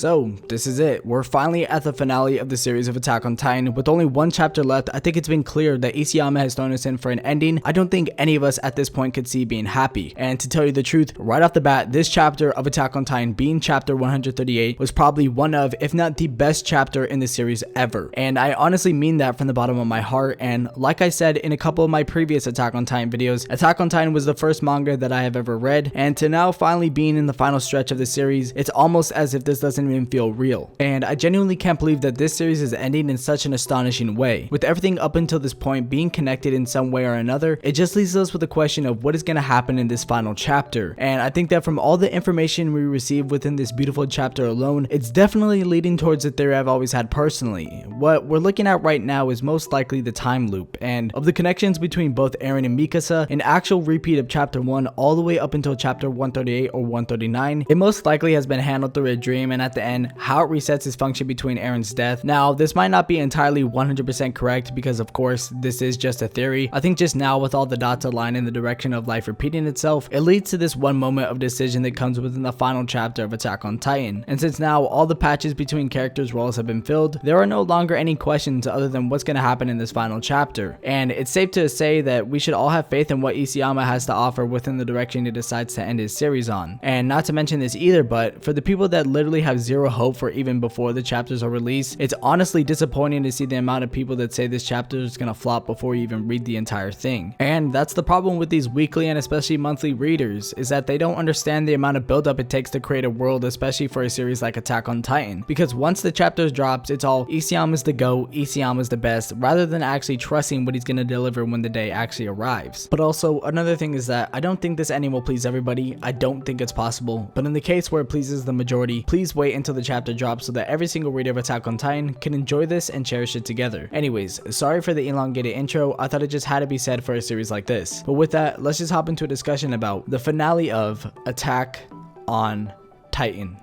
So this is it. We're finally at the finale of the series of Attack on Titan. With only one chapter left, I think it's been clear that Isayama has thrown us in for an ending I don't think any of us at this point could see being happy. And to tell you the truth, right off the bat, this chapter of Attack on Titan, being chapter 138, was probably one of, if not the best chapter in the series ever. And I honestly mean that from the bottom of my heart. And like I said in a couple of my previous Attack on Titan videos, Attack on Titan was the first manga that I have ever read, and to now finally being in the final stretch of the series, it's almost as if this doesn't even feel real. And I genuinely can't believe that this series is ending in such an astonishing way. With everything up until this point being connected in some way or another, it just leaves us with the question of what is going to happen in this final chapter. And I think that from all the information we receive within this beautiful chapter alone, it's definitely leading towards the theory I've always had personally. What we're looking at right now is most likely the time loop, and of the connections between both Eren and Mikasa, an actual repeat of chapter 1 all the way up until chapter 138 or 139, it most likely has been handled through a dream, and at the end, how it resets his function between Eren's death. Now, this might not be entirely 100% correct because of course, this is just a theory. I think just now with all the dots aligned in the direction of life repeating itself, it leads to this one moment of decision that comes within the final chapter of Attack on Titan. And since now all the patches between characters' roles have been filled, there are no longer any questions other than what's going to happen in this final chapter. And it's safe to say that we should all have faith in what Isayama has to offer within the direction he decides to end his series on. And not to mention this either, but for the people that literally have zero hope for even before the chapters are released, it's honestly disappointing to see the amount of people that say this chapter is going to flop before you even read the entire thing. And that's the problem with these weekly and especially monthly readers, is that they don't understand the amount of buildup it takes to create a world, especially for a series like Attack on Titan. Because once the chapters drops, it's all Isayama's the GOAT, Isayama's the best, rather than actually trusting what he's going to deliver when the day actually arrives. But also, another thing is that I don't think this ending will please everybody. I don't think it's possible. But in the case where it pleases the majority, please wait until the chapter drops so that every single reader of Attack on Titan can enjoy this and cherish it together. Anyways, sorry for the elongated intro. I thought it just had to be said for a series like this. But with that, let's just hop into a discussion about the finale of Attack on Titan.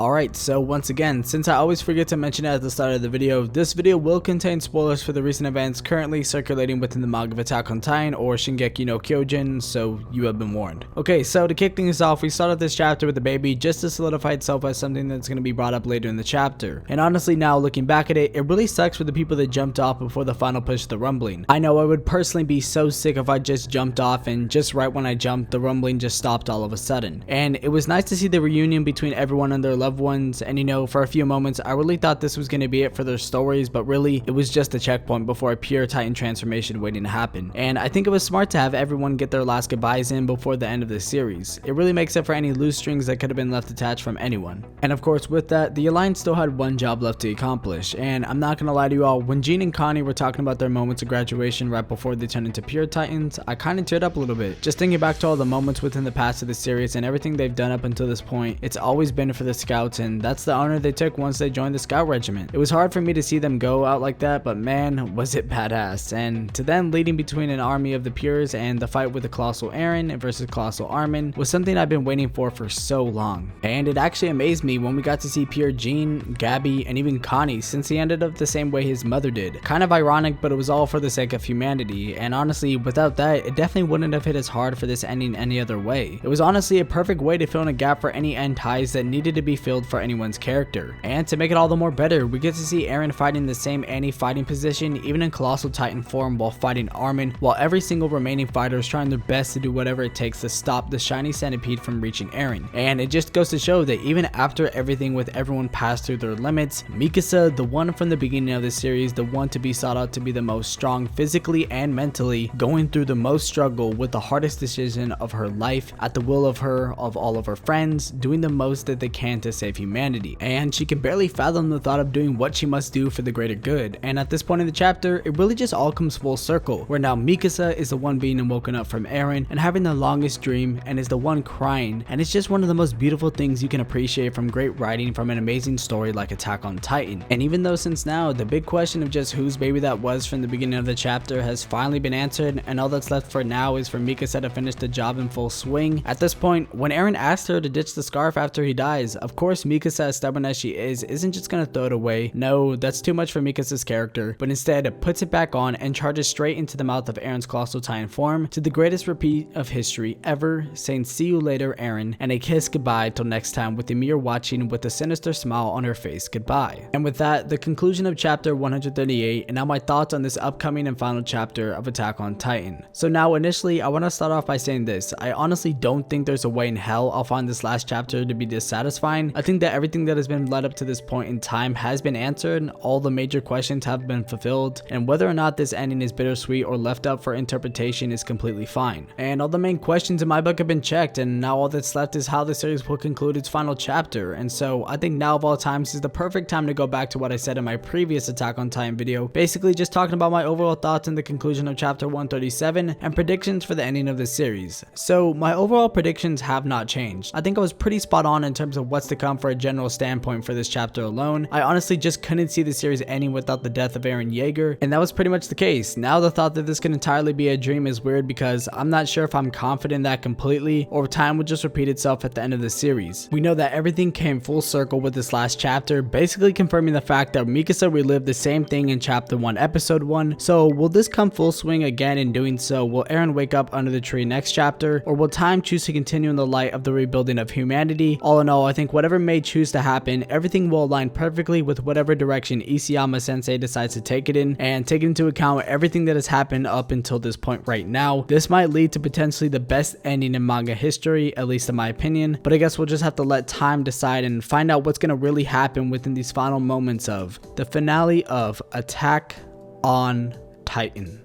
Alright, so once again, since I always forget to mention it at the start of the video, this video will contain spoilers for the recent events currently circulating within the manga of Attack on Titan or Shingeki no Kyojin, so you have been warned. Okay, so to kick things off, we started this chapter with the baby just to solidify itself as something that's going to be brought up later in the chapter. And honestly now, looking back at it, it really sucks for the people that jumped off before the final push of the rumbling. I know I would personally be so sick if I just jumped off and just right when I jumped, the rumbling just stopped all of a sudden. And it was nice to see the reunion between everyone and their loved ones, and you know, for a few moments I really thought this was going to be it for their stories, but really it was just a checkpoint before a pure Titan transformation waiting to happen. And I think it was smart to have everyone get their last goodbyes in before the end of the series. It really makes up for any loose strings that could have been left attached from anyone. And of course with that, the Alliance still had one job left to accomplish, and I'm not gonna lie to you all, when Jean and Connie were talking about their moments of graduation right before they turned into pure Titans, I kinda teared up a little bit. Just thinking back to all the moments within the past of the series and everything they've done up until this point, it's always been for the scouts, and that's the honor they took once they joined the scout regiment. It was hard for me to see them go out like that, but man, was it badass. And to them leading between an army of the pures and the fight with the colossal Eren versus colossal Armin was something I've been waiting for so long. And it actually amazed me when we got to see pure Jean, Gabby, and even Connie, since he ended up the same way his mother did. Kind of ironic, but it was all for the sake of humanity, and honestly without that, it definitely wouldn't have hit as hard for this ending any other way. It was honestly a perfect way to fill in a gap for any end ties that needed to be filled for anyone's character. And to make it all the more better, we get to see Eren fighting the same anti-fighting position even in colossal Titan form while fighting Armin, while every single remaining fighter is trying their best to do whatever it takes to stop the shiny centipede from reaching Eren. And it just goes to show that even after everything with everyone passed through their limits, Mikasa, the one from the beginning of the series, the one to be sought out to be the most strong physically and mentally, going through the most struggle with the hardest decision of her life, at the will of all of her friends, doing the most that they can to save humanity. And she can barely fathom the thought of doing what she must do for the greater good. And at this point in the chapter, it really just all comes full circle, where now Mikasa is the one being woken up from Eren and having the longest dream and is the one crying, and it's just one of the most beautiful things you can appreciate from great writing from an amazing story like Attack on Titan. And even though since now the big question of just whose baby that was from the beginning of the chapter has finally been answered, and all that's left for now is for Mikasa to finish the job in full swing, at this point when Eren asked her to ditch the scarf after he dies, of course course, Mikasa, as stubborn as she is, isn't just gonna throw it away. No, that's too much for Mikasa's character, but instead puts it back on and charges straight into the mouth of Eren's Colossal Titan form to the greatest repeat of history ever, saying "See you later, Eren," and a kiss goodbye till next time, with Ymir watching with a sinister smile on her face goodbye. And with that, the conclusion of chapter 138, and now my thoughts on this upcoming and final chapter of Attack on Titan. So now initially, I want to start off by saying this: I honestly don't think there's a way in hell I'll find this last chapter to be dissatisfying. I think that everything that has been led up to this point in time has been answered, all the major questions have been fulfilled, and whether or not this ending is bittersweet or left up for interpretation is completely fine. And all the main questions in my book have been checked, and now all that's left is how the series will conclude its final chapter. And so I think now of all times is the perfect time to go back to what I said in my previous Attack on Titan video, basically just talking about my overall thoughts in the conclusion of chapter 137 and predictions for the ending of the series. So my overall predictions have not changed. I think I was pretty spot on in terms of what's to come for a general standpoint for this chapter alone. I honestly just couldn't see the series ending without the death of Eren Yeager, and that was pretty much the case. Now the thought that this could entirely be a dream is weird, because I'm not sure if I'm confident in that completely, or if time would just repeat itself at the end of the series. We know that everything came full circle with this last chapter, basically confirming the fact that Mikasa relived the same thing in chapter 1 episode 1. So will this come full swing again? In doing so, will Eren wake up under the tree next chapter, or will time choose to continue in the light of the rebuilding of humanity? All in all, I think whatever may choose to happen, everything will align perfectly with whatever direction Isayama sensei decides to take it in, and take into account everything that has happened up until this point right now. This might lead to potentially the best ending in manga history, at least in my opinion, but I guess we'll just have to let time decide and find out what's going to really happen within these final moments of the finale of Attack on Titan.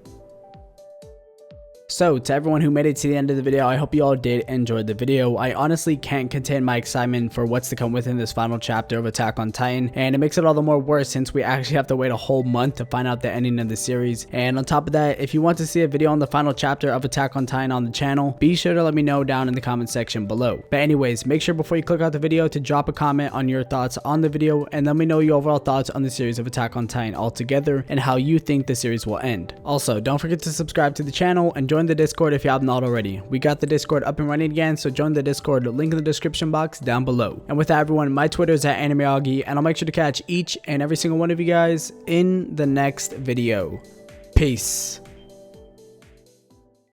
So to everyone who made it to the end of the video, I hope you all did enjoy the video. I honestly can't contain my excitement for what's to come within this final chapter of Attack on Titan, and it makes it all the more worse since we actually have to wait a whole month to find out the ending of the series. And on top of that, if you want to see a video on the final chapter of Attack on Titan on the channel, be sure to let me know down in the comment section below. But anyways, make sure before you click out the video to drop a comment on your thoughts on the video, and let me know your overall thoughts on the series of Attack on Titan altogether and how you think the series will end. Also, don't forget to subscribe to the channel and join the Discord if you have not already. We got the Discord up and running again, so join the Discord, link in the description box down below. And with that, everyone, my Twitter is @AnimeAugie, and I'll make sure to catch each and every single one of you guys in the next video. Peace.